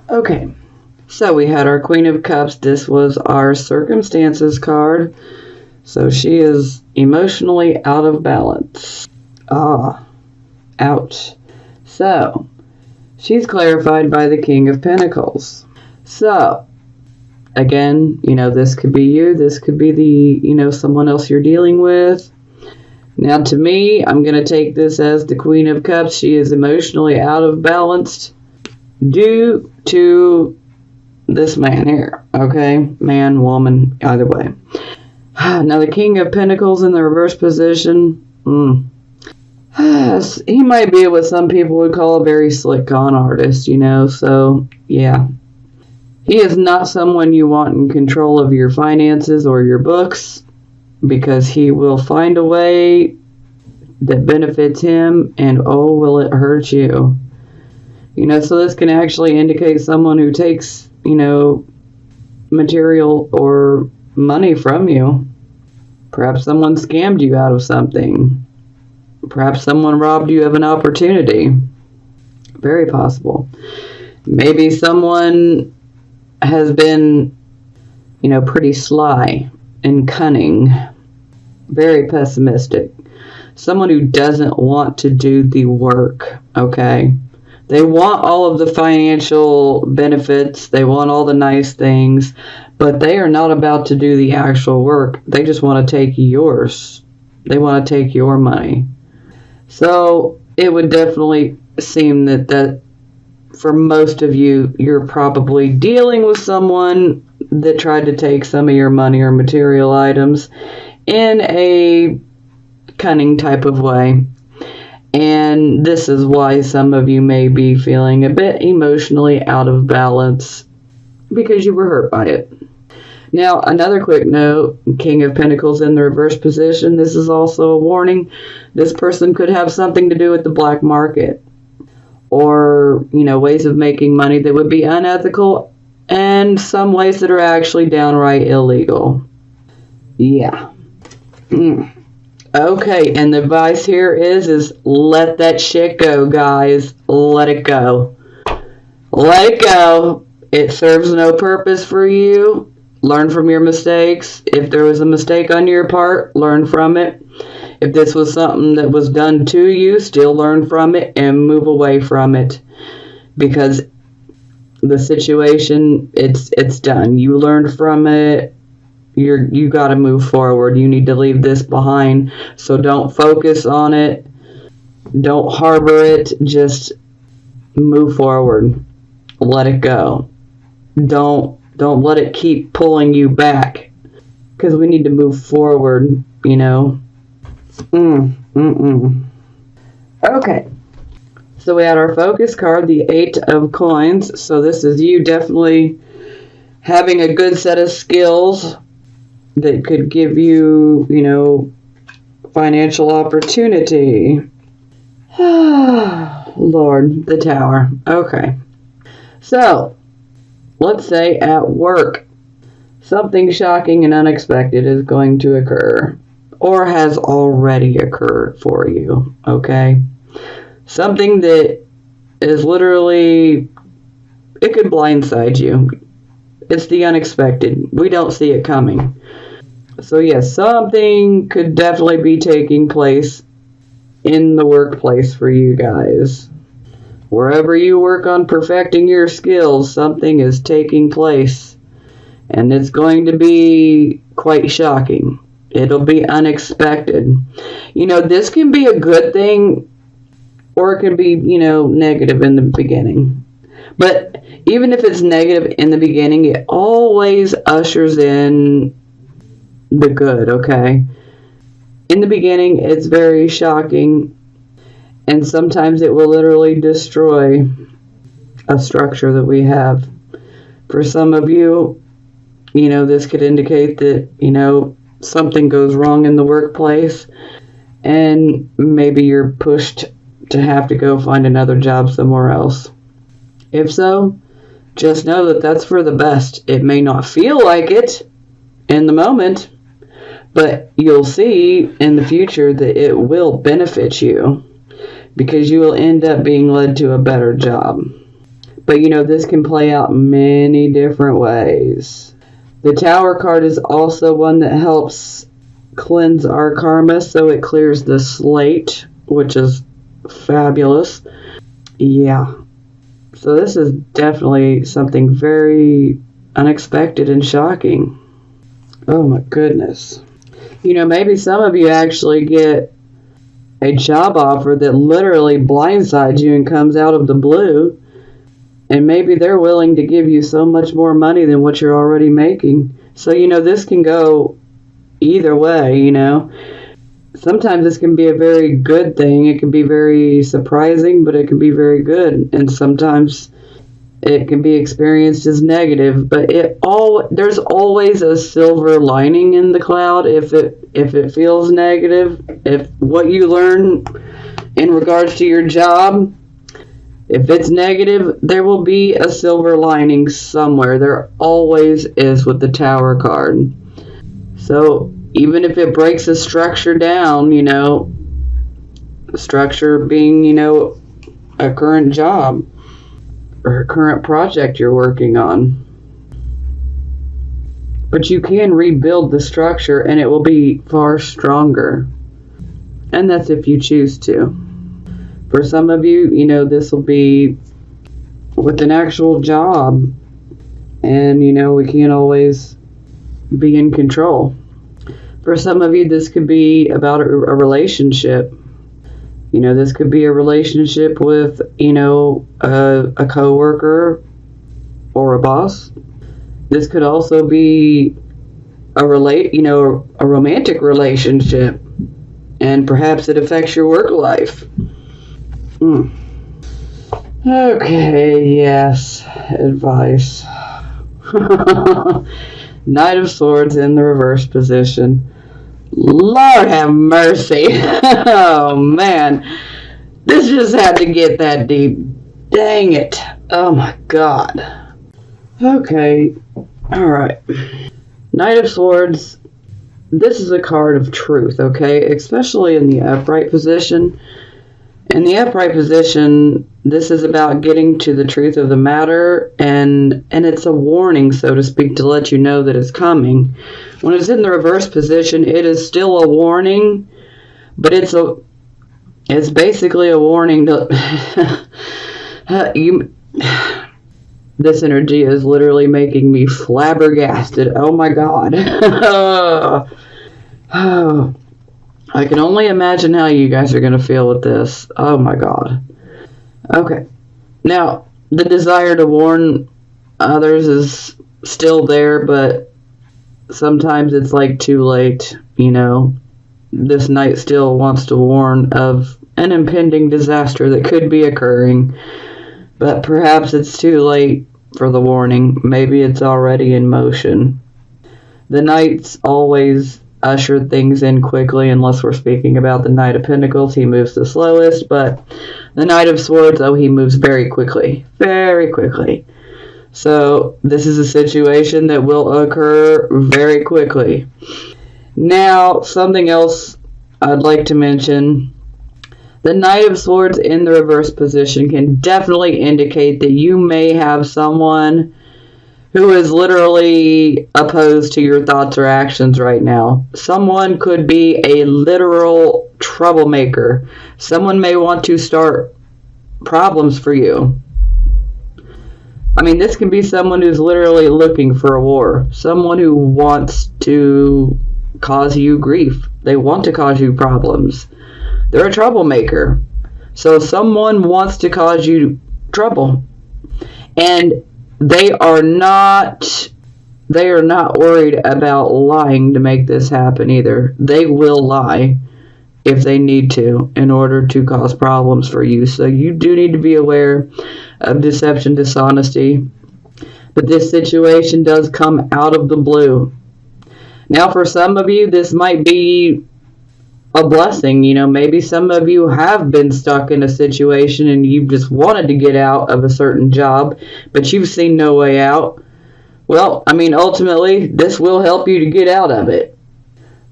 Okay, so we had our Queen of Cups. This was our circumstances card. So she is emotionally out of balance. Ouch. So, she's clarified by the King of Pentacles. So, again, this could be you. This could be someone else you're dealing with. Now, to me, I'm going to take this as the Queen of Cups. She is emotionally out of balance due to this man here. Okay? Man, woman, either way. Now, the King of Pentacles in the reverse position. He might be what some people would call a very slick con artist, So, yeah. He is not someone you want in control of your finances or your books, because he will find a way that benefits him, and oh, will it hurt you. So this can actually indicate someone who takes, material or money from you. Perhaps someone scammed you out of something. Perhaps someone robbed you of an opportunity. Very possible. Maybe someone has been, pretty sly and cunning. Very pessimistic. Someone who doesn't want to do the work, okay? They want all of the financial benefits. They want all the nice things. But they are not about to do the actual work. They just want to take yours. They want to take your money. So it would definitely seem that for most of you, you're probably dealing with someone that tried to take some of your money or material items in a cunning type of way. And this is why some of you may be feeling a bit emotionally out of balance, because you were hurt by it. Now, another quick note, King of Pentacles in the reverse position. This is also a warning. This person could have something to do with the black market, or, ways of making money that would be unethical, and some ways that are actually downright illegal. Yeah. Okay, and the advice here is let that shit go, guys. Let it go. Let it go. It serves no purpose for you. Learn from your mistakes. If there was a mistake on your part, learn from it. If this was something that was done to you, still learn from it and move away from it. Because the situation, it's done. You learned from it. You got to move forward. You need to leave this behind. So don't focus on it. Don't harbor it. Just move forward. Let it go. Don't let it keep pulling you back, because we need to move forward, Okay. So we had our focus card, the 8 of Coins. So this is you definitely having a good set of skills that could give you, financial opportunity. Lord, the Tower. Okay. So, let's say at work, something shocking and unexpected is going to occur, or has already occurred for you, okay? Something that is literally, it could blindside you. It's the unexpected. We don't see it coming. So yes, something could definitely be taking place in the workplace for you guys. Wherever you work on perfecting your skills, something is taking place. And it's going to be quite shocking. It'll be unexpected. This can be a good thing, or it can be, negative in the beginning. But even if it's negative in the beginning, it always ushers in the good, okay? In the beginning, it's very shocking, and sometimes it will literally destroy a structure that we have. For some of you, this could indicate that, something goes wrong in the workplace, and maybe you're pushed to have to go find another job somewhere else. If so, just know that that's for the best. It may not feel like it in the moment, but you'll see in the future that it will benefit you, because you will end up being led to a better job. But this can play out many different ways. The Tower card is also one that helps cleanse our karma, so it clears the slate, which is fabulous. Yeah. So this is definitely something very unexpected and shocking. Oh my goodness. Maybe some of you actually get a job offer that literally blindsides you and comes out of the blue. And maybe they're willing to give you so much more money than what you're already making. So, this can go either way, Sometimes this can be a very good thing. It can be very surprising, but it can be very good. And sometimes it can be experienced as negative. But there's always a silver lining in the cloud if it feels negative. If what you learn in regards to your job, if it's negative, there will be a silver lining somewhere. There always is with the Tower card. So even if it breaks a structure down, the structure being, a current job or a current project you're working on. But you can rebuild the structure and it will be far stronger. And that's if you choose to. For some of you, this will be with an actual job. And, we can't always be in control. For some of you, this could be about a relationship. This could be a relationship with, a coworker or a boss. This could also be a romantic relationship. And perhaps it affects your work life. Okay, yes, advice. Knight of Swords in the reverse position. Lord have mercy. Oh, man. This just had to get that deep. Dang it. Oh, my God. Okay. All right. Knight of Swords. This is a card of truth, okay? Especially in the upright position. In the upright position, this is about getting to the truth of the matter, and it's a warning, so to speak, to let you know that it's coming. When it's in the reverse position, it is still a warning, but it's basically a warning to this energy is literally making me flabbergasted. Oh my God. Oh. I can only imagine how you guys are going to feel with this. Oh my God. Okay. Now, the desire to warn others is still there, but sometimes it's like too late, This knight still wants to warn of an impending disaster that could be occurring, but perhaps it's too late for the warning. Maybe it's already in motion. The knights always usher things in quickly, unless we're speaking about the Knight of Pentacles. He moves the slowest, but the Knight of Swords, he moves very quickly. Very quickly. So this is a situation that will occur very quickly. Now, something else I'd like to mention. The Knight of Swords in the reverse position can definitely indicate that you may have someone who is literally opposed to your thoughts or actions right now. Someone could be a literal troublemaker. Someone may want to start problems for you. This can be someone who's literally looking for a war. Someone who wants to cause you grief. They want to cause you problems. They're a troublemaker. So someone wants to cause you trouble. And they are not worried about lying to make this happen either. They will lie if they need to in order to cause problems for you. So you do need to be aware of deception, dishonesty. But this situation does come out of the blue. Now, for some of you, this might be a blessing. Maybe some of you have been stuck in a situation and you just wanted to get out of a certain job, but you've seen no way out. Well, ultimately, this will help you to get out of it.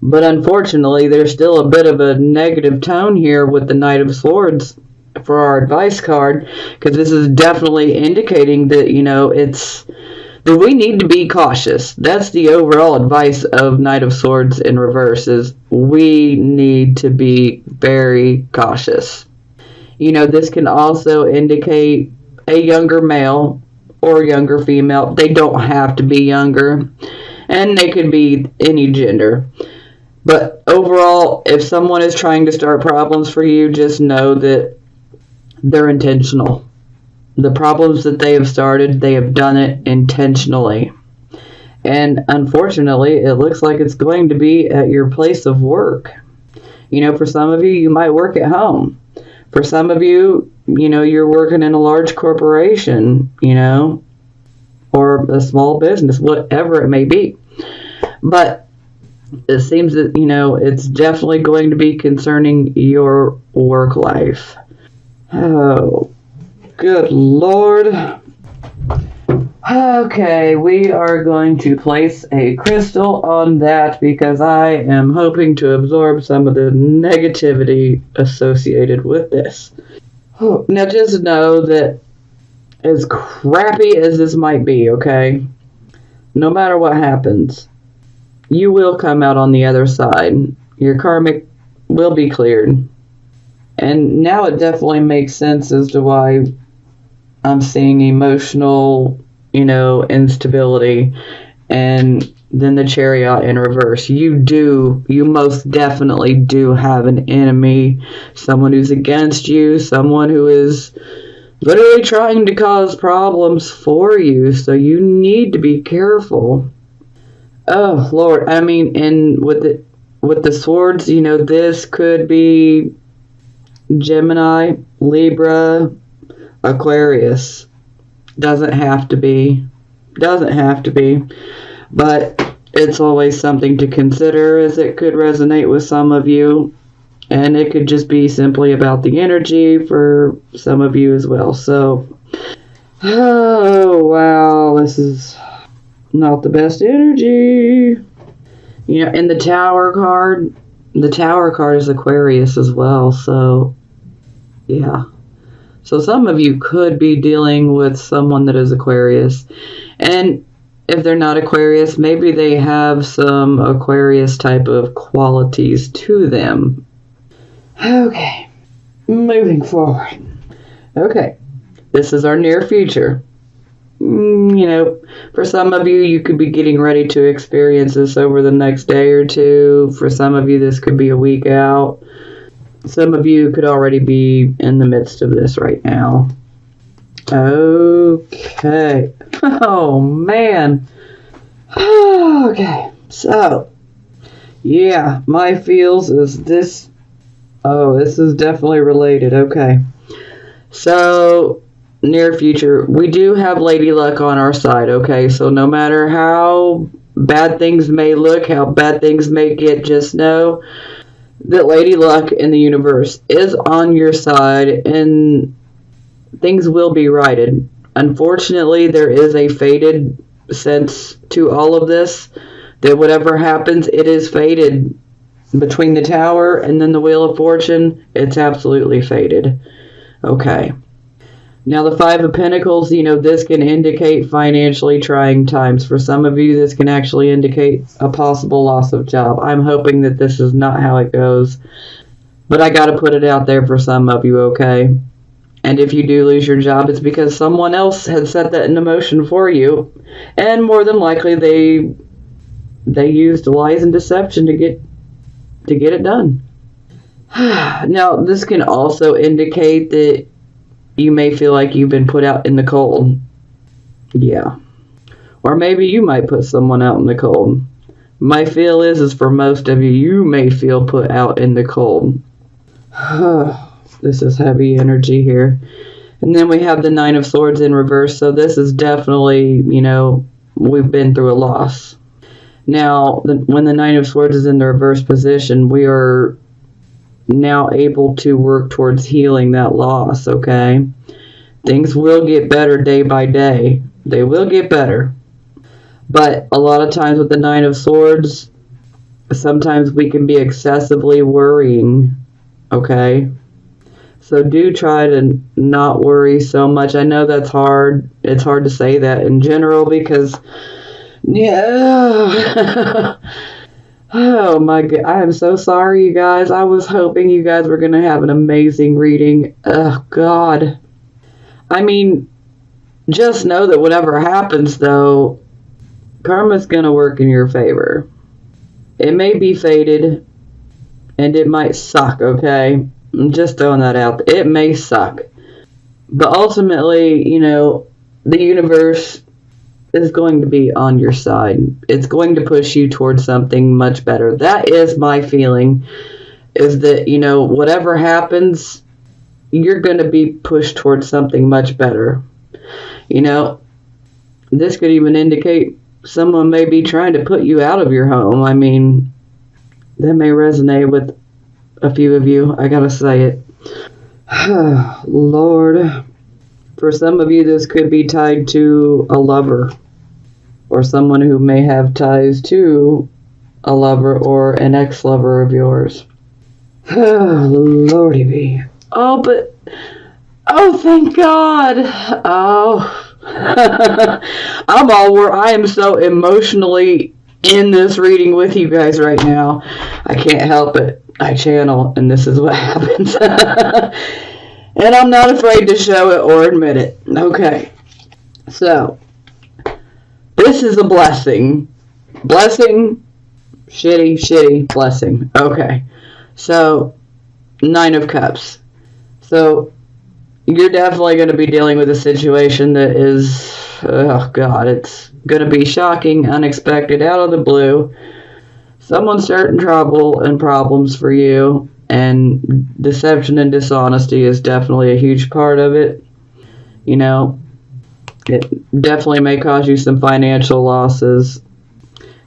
But unfortunately, there's still a bit of a negative tone here with the Knight of Swords. for our advice card, because this is definitely indicating that, it's that we need to be cautious. That's the overall advice of Knight of Swords in reverse, is we need to be very cautious. This can also indicate a younger male or younger female. They don't have to be younger, and they could be any gender. But overall, if someone is trying to start problems for you, just know that they're intentional. The problems that they have started, they have done it intentionally. And unfortunately, it looks like it's going to be at your place of work. For some of you, you might work at home. For some of you, you're working in a large corporation, or a small business, whatever it may be. But it seems that, it's definitely going to be concerning your work life. Oh, good Lord. Okay, we are going to place a crystal on that because I am hoping to absorb some of the negativity associated with this. Now just know that as crappy as this might be, okay, no matter what happens, you will come out on the other side. Your karmic will be cleared. And now it definitely makes sense as to why I'm seeing emotional, instability. And then the Chariot in reverse. You most definitely do have an enemy. Someone who's against you. Someone who is literally trying to cause problems for you. So you need to be careful. Oh, Lord. I mean, and with the swords, this could be Gemini, Libra, Aquarius. Doesn't have to be. But it's always something to consider, as it could resonate with some of you. And it could just be simply about the energy for some of you as well. So, oh, wow, this is not the best energy. And the Tower card is Aquarius as well. So, yeah. So some of you could be dealing with someone that is Aquarius. And if they're not Aquarius, maybe they have some Aquarius type of qualities to them. Okay, moving forward. Okay, this is our near future. For some of you, you could be getting ready to experience this over the next day or two. For some of you, this could be a week out. Some of you could already be in the midst of this right now. Okay. Oh, man. Okay. So, yeah, my feels is this. Oh, this is definitely related. Okay. So, near future, we do have Lady Luck on our side. Okay. So, no matter how bad things may look, how bad things may get, just know that Lady Luck in the universe is on your side, and things will be righted. Unfortunately, there is a fated sense to all of this, that whatever happens, it is fated. Between the Tower and then the Wheel of Fortune, it's absolutely fated. Okay. Now, the Five of Pentacles, this can indicate financially trying times. For some of you, this can actually indicate a possible loss of job. I'm hoping that this is not how it goes. But I got to put it out there for some of you, okay? And if you do lose your job, it's because someone else had set that into motion for you. And more than likely, they used lies and deception to get it done. Now, this can also indicate that you may feel like you've been put out in the cold. Yeah. Or maybe you might put someone out in the cold. My feel is for most of you, you may feel put out in the cold. This is heavy energy here. And then we have the Nine of Swords in reverse. So this is definitely, we've been through a loss. Now, when the Nine of Swords is in the reverse position, we are now able to work towards healing that loss, okay? Things will get better day by day. They will get better. But a lot of times with the Nine of Swords, sometimes we can be excessively worrying, okay? So do try to not worry so much. I know that's hard. It's hard to say that in general because, yeah. Oh my god. I am so sorry, you guys. I was hoping you guys were going to have an amazing reading. Oh, God. I mean, just know that whatever happens, though, karma's going to work in your favor. It may be fated, and it might suck, okay? I'm just throwing that out. It may suck. But ultimately, you know, the universe is going to be on your side. It's going to push you towards something much better. That is my feeling, is that, you know, whatever happens, you're going to be pushed towards something much better. You know, this could even indicate someone may be trying to put you out of your home. I mean, that may resonate with a few of you. I gotta say it. Lord. For some of you, this could be tied to a lover, or someone who may have ties to a lover or an ex-lover of yours. Lordy be. Oh, thank God. Oh. I am so emotionally in this reading with you guys right now. I can't help it. I channel, and this is what happens. And I'm not afraid to show it or admit it. Okay. So, this is a blessing. Blessing, shitty, blessing. Okay. So, 9 of Cups. So, you're definitely going to be dealing with a situation that is, oh God, it's going to be shocking, unexpected, out of the blue. Someone's starting trouble and problems for you, and deception and dishonesty is definitely a huge part of it. You know, it definitely may cause you some financial losses,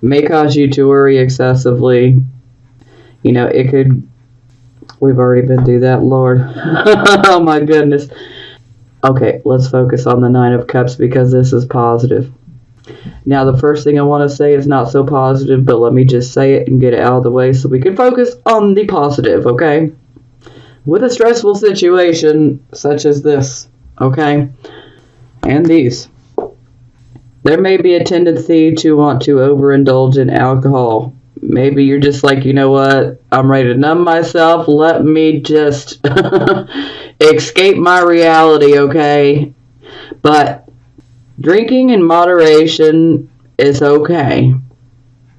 may cause you to worry excessively. You know, it could, we've already been through that, Lord. Oh my goodness. Okay, let's focus on the 9 of Cups because this is positive. Now, the first thing I want to say is not so positive, but let me just say it and get it out of the way so we can focus on the positive, okay? With a stressful situation such as this, okay? And these. There may be a tendency to want to overindulge in alcohol. Maybe you're just like, you know what? I'm ready to numb myself. Let me just escape my reality, okay? But drinking in moderation is okay,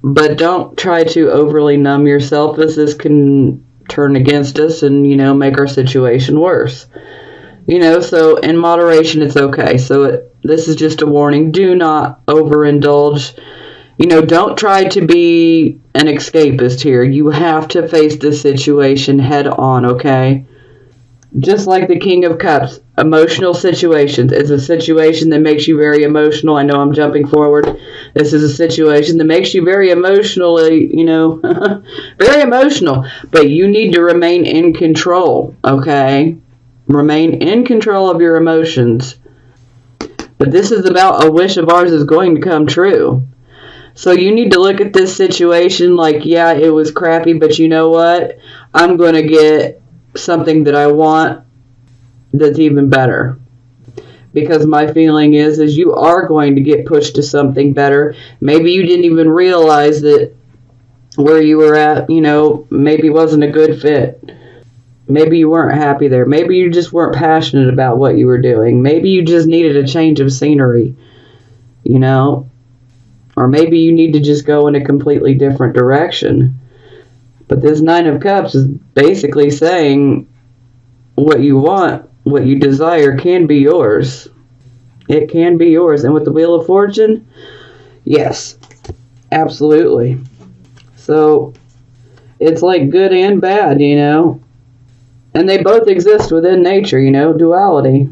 but don't try to overly numb yourself, as this can turn against us and, you know, make our situation worse. You know, so in moderation it's okay. So this is just a warning. Do not overindulge. You know, don't try to be an escapist here. You have to face this situation head on, okay? Just like the King of Cups, emotional situations. It's a situation that makes you very emotional. I know I'm jumping forward. This is a situation that makes you very emotionally, you know, very emotional. But you need to remain in control, okay? Remain in control of your emotions. But this is about a wish of ours is going to come true. So you need to look at this situation like, yeah, it was crappy, but you know what? I'm going to get something that I want that's even better. Because my feeling is you are going to get pushed to something better. Maybe you didn't even realize that where you were at, you know, maybe wasn't a good fit. Maybe you weren't happy there. Maybe you just weren't passionate about what you were doing. Maybe you just needed a change of scenery, you know. Or maybe you need to just go in a completely different direction. But this 9 of Cups is basically saying what you want, what you desire can be yours. It can be yours. And with the Wheel of Fortune, yes, absolutely. So it's like good and bad, you know. And they both exist within nature, you know, duality.